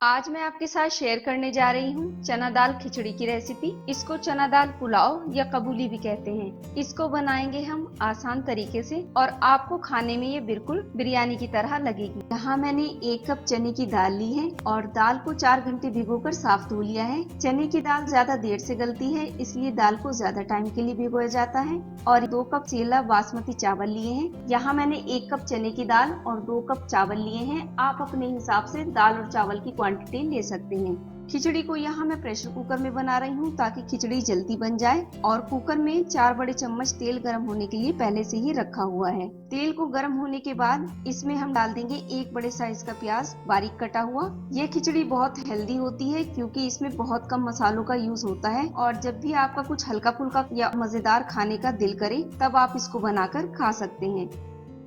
आज मैं आपके साथ शेयर करने जा रही हूँ चना दाल खिचड़ी की रेसिपी। इसको चना दाल पुलाव या कबूली भी कहते हैं। इसको बनाएंगे हम आसान तरीके से और आपको खाने में ये बिल्कुल बिरयानी की तरह लगेगी। यहाँ मैंने 1 कप चने की दाल ली है और दाल को 4 घंटे भिगोकर साफ धो लिया है। चने की दाल ज्यादा देर से गलती है, इसलिए दाल को ज्यादा टाइम के लिए भिगोया जाता है। और 2 कप सेला बासमती चावल लिए हैं। यहाँ मैंने 1 कप चने की दाल और 2 कप चावल लिए हैं। आप अपने हिसाब से दाल और चावल की क्वांटिटी ले सकते हैं। खिचड़ी को यहाँ मैं प्रेशर कुकर में बना रही हूँ ताकि खिचड़ी जल्दी बन जाए। और कुकर में 4 बड़े चम्मच तेल गर्म होने के लिए पहले से ही रखा हुआ है। तेल को गर्म होने के बाद इसमें हम डाल देंगे 1 बड़े साइज का प्याज बारीक कटा हुआ। ये खिचड़ी बहुत हेल्दी होती है क्योंकि इसमें बहुत कम मसालों का यूज होता है। और जब भी आपका कुछ हल्का फुल्का या मजेदार खाने का दिल करे तब आप इसको बनाकर खा सकते हैं।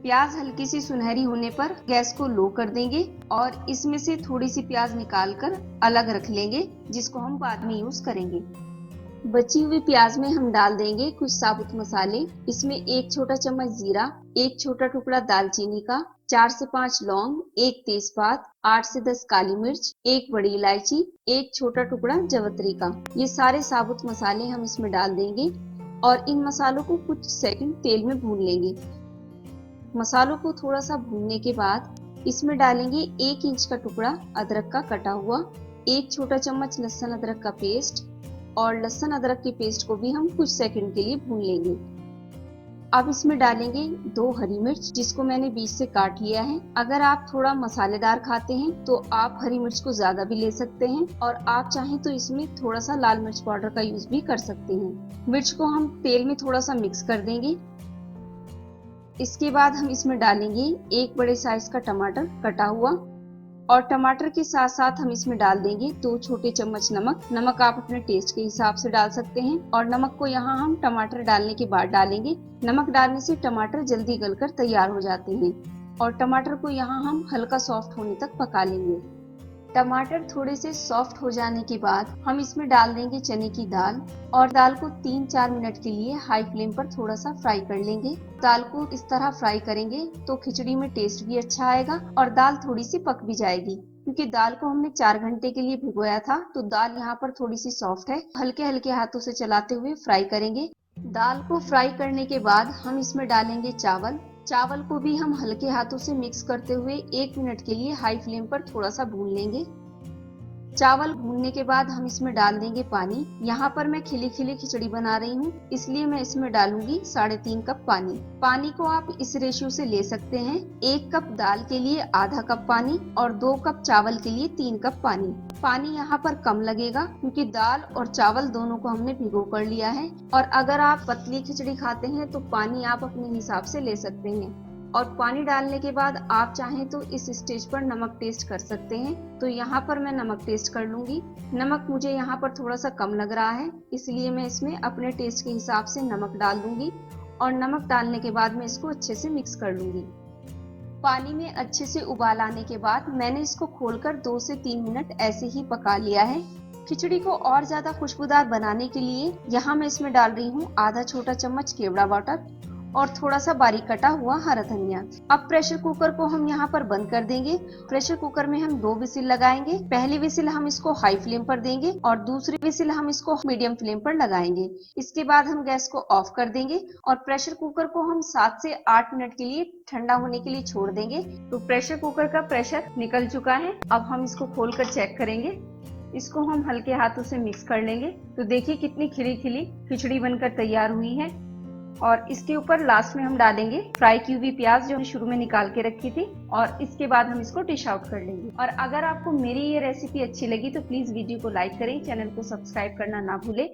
प्याज हल्की सी सुनहरी होने पर गैस को लो कर देंगे और इसमें से थोड़ी सी प्याज निकालकर अलग रख लेंगे, जिसको हम बाद में यूज करेंगे। बची हुई प्याज में हम डाल देंगे कुछ साबुत मसाले। इसमें 1 छोटा चम्मच जीरा, 1 छोटा टुकड़ा दालचीनी का, 4 से 5 लौंग, 1 तेजपात, 8 से 10 काली मिर्च, 1 बड़ी इलायची, 1 छोटा टुकड़ा जवित्री का। ये सारे साबुत मसाले हम इसमें डाल देंगे और इन मसालों को कुछ सेकंड तेल में भून लेंगे। मसालों को थोड़ा सा भूनने के बाद इसमें डालेंगे 1 इंच का टुकड़ा अदरक का कटा हुआ, 1 छोटा चम्मच लहसुन अदरक का पेस्ट और लहसुन अदरक के पेस्ट को भी हम कुछ सेकंड के लिए भून लेंगे। अब इसमें डालेंगे 2 हरी मिर्च, जिसको मैंने बीच से काट लिया है। अगर आप थोड़ा मसालेदार खाते हैं तो आप हरी मिर्च को ज्यादा भी ले सकते हैं और आप चाहें तो इसमें थोड़ा सा लाल मिर्च पाउडर का यूज भी कर सकते हैं। मिर्च को हम तेल में थोड़ा सा मिक्स कर देंगे। इसके बाद हम इसमें डालेंगे 1 बड़े साइज का टमाटर कटा हुआ और टमाटर के साथ साथ हम इसमें डाल देंगे 2 छोटे चम्मच नमक। नमक आप अपने टेस्ट के हिसाब से डाल सकते हैं और नमक को यहाँ हम टमाटर डालने के बाद डालेंगे। नमक डालने से टमाटर जल्दी गलकर तैयार हो जाते हैं और टमाटर को यहाँ हम हल्का सॉफ्ट होने तक पका लेंगे। टमाटर थोड़े से सॉफ्ट हो जाने के बाद हम इसमें डाल देंगे चने की दाल और दाल को 3-4 मिनट के लिए हाई फ्लेम पर थोड़ा सा फ्राई कर लेंगे। दाल को इस तरह फ्राई करेंगे तो खिचड़ी में टेस्ट भी अच्छा आएगा और दाल थोड़ी सी पक भी जाएगी। क्योंकि दाल को हमने 4 घंटे के लिए भिगोया था तो दाल यहाँ पर थोड़ी सी सॉफ्ट है। हल्के हल्के हाथों से चलाते हुए फ्राई करेंगे। दाल को फ्राई करने के बाद हम इसमें डालेंगे चावल। चावल को भी हम हल्के हाथों से मिक्स करते हुए 1 मिनट के लिए हाई फ्लेम पर थोड़ा सा भून लेंगे। चावल भूनने के बाद हम इसमें डाल देंगे पानी। यहाँ पर मैं खिली खिली खिचड़ी बना रही हूँ, इसलिए मैं इसमें डालूंगी 3.5 कप पानी। पानी को आप इस रेशियो से ले सकते हैं। 1 कप दाल के लिए आधा कप पानी और 2 कप चावल के लिए 3 कप पानी। पानी यहाँ पर कम लगेगा क्योंकि दाल और चावल दोनों को हमने भिगो कर लिया है। और अगर आप पतली खिचड़ी खाते हैं तो पानी आप अपने हिसाब से ले सकते हैं। और पानी डालने के बाद आप चाहें तो इस स्टेज पर नमक टेस्ट कर सकते हैं। तो यहाँ पर मैं नमक टेस्ट कर लूंगी। नमक मुझे यहाँ पर थोड़ा सा कम लग रहा है, इसलिए मैं इसमें अपने टेस्ट के हिसाब से नमक डाल दूंगी और नमक डालने के बाद मैं इसको अच्छे से मिक्स कर लूंगी। पानी में अच्छे से उबाल आने के बाद मैंने इसको खोलकर 2 से 3 मिनट ऐसे ही पका लिया है। खिचड़ी को और ज्यादा खुशबूदार बनाने के लिए यहाँ मैं इसमें डाल रही हूँ आधा छोटा चम्मच केवड़ा वाटर और थोड़ा सा बारीक कटा हुआ हरा धनिया। अब प्रेशर कुकर को हम यहाँ पर बंद कर देंगे। प्रेशर कुकर में हम 2 विसिल लगाएंगे। पहली विसिल हम इसको हाई फ्लेम पर देंगे और दूसरी विसिल हम इसको मीडियम फ्लेम पर लगाएंगे। इसके बाद हम गैस को ऑफ कर देंगे और प्रेशर कुकर को हम 7 से 8 मिनट के लिए ठंडा होने के लिए छोड़ देंगे। तो प्रेशर कुकर का प्रेशर निकल चुका है। अब हम इसको खोलकर चेक करेंगे। इसको हम हल्के हाथों से मिक्स कर लेंगे। तो देखिए कितनी खिली खिली खिचड़ी बनकर तैयार हुई है। और इसके ऊपर लास्ट में हम डालेंगे फ्राई की हुई प्याज जो शुरू में निकाल के रखी थी और इसके बाद हम इसको डिश आउट कर लेंगे। और अगर आपको मेरी ये रेसिपी अच्छी लगी तो प्लीज वीडियो को लाइक करें, चैनल को सब्सक्राइब करना ना भूलें।